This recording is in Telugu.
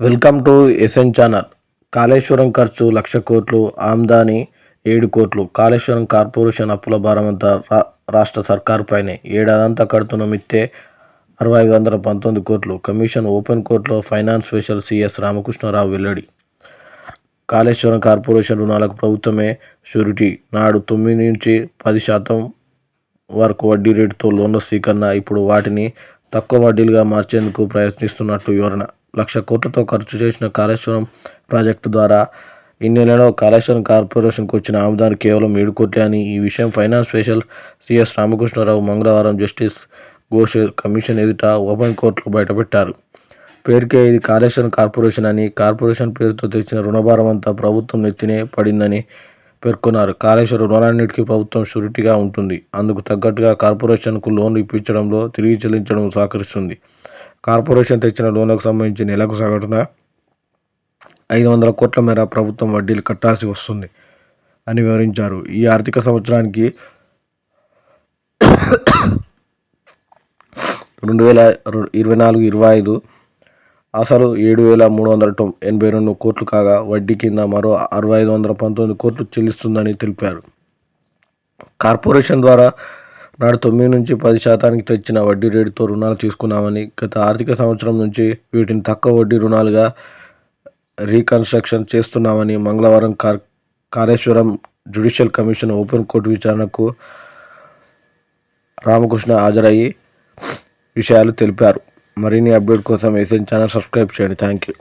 Welcome to SN channel. Kaleshwaram ఖర్చు 1,00,000 కోట్లు, ఆమ్దాని 7 కోట్లు. కాళేశ్వరం కార్పొరేషన్ అప్పుల భారమంతా రాష్ట్ర సర్కారుపైనే. ఏడాదంతా కడుతున్న మిత్తే 6,519 కోట్లు. కమిషన్ ఓపెన్ కోర్టులో ఫైనాన్స్ స్పెషల్ సిఎస్ రామకృష్ణారావు వెల్లడి. కాళేశ్వరం కార్పొరేషన్ రుణాలకు ప్రభుత్వమే షూరిటీ. నాడు 9 నుంచి 10% వరకు వడ్డీ రేటుతో లోన్ల స్వీకరణ. ఇప్పుడు వాటిని తక్కువ వడ్డీలుగా మార్చేందుకు ప్రయత్నిస్తున్నట్టు వివరణ. 1,00,000 కోట్లతో ఖర్చు చేసిన కాళేశ్వరం ప్రాజెక్టు ద్వారా ఈ నెలలో కాళేశ్వరం కార్పొరేషన్కు వచ్చిన ఆమదాని కేవలం 7 కోట్లే అని ఈ విషయం ఫైనాన్స్ స్పెషల్ సిఎస్ రామకృష్ణారావు మంగళవారం జస్టిస్ ఘోష్ కమిషన్ ఎదుట ఓపెన్ కోర్టులో బయటపెట్టారు. పేరుకే ఇది కాళేశ్వరం కార్పొరేషన్ అని, కార్పొరేషన్ పేరుతో తెచ్చిన రుణభారం అంతా ప్రభుత్వం నెత్తినే పడిందని పేర్కొన్నారు. కాళేశ్వరం రుణాలన్నిటికీ ప్రభుత్వం షూరిటీగా ఉంటుంది. అందుకు తగ్గట్టుగా కార్పొరేషన్కు లోన్లు ఇప్పించడంలో, తిరిగి చెల్లించడం సహకరిస్తుంది. కార్పొరేషన్ తెచ్చిన లోన్లకు సంబంధించి నెలకు సగటున 500 కోట్ల మేర ప్రభుత్వం వడ్డీలు కట్టాల్సి వస్తుంది అని వివరించారు. ఈ ఆర్థిక సంవత్సరానికి 2024-25 అసలు 7,382 కోట్లు కాగా వడ్డీ కింద మరో 6,519 కోట్లు చెల్లిస్తుందని తెలిపారు. కార్పొరేషన్ ద్వారా నాడు 9 నుంచి 10% తెచ్చిన వడ్డీ రేటుతో రుణాలు తీసుకున్నామని, గత ఆర్థిక సంవత్సరం నుంచి వీటిని తక్కువ వడ్డీ రుణాలుగా రీకన్స్ట్రక్షన్ చేస్తున్నామని మంగళవారం Kaleshwaram judicial commission open court విచారణకు రామకృష్ణ హాజరయ్యి విషయాలు తెలిపారు. మరిన్ని అప్డేట్ కోసం ఎస్ఎన్ ఛానల్ సబ్స్క్రైబ్ చేయండి. Thank you.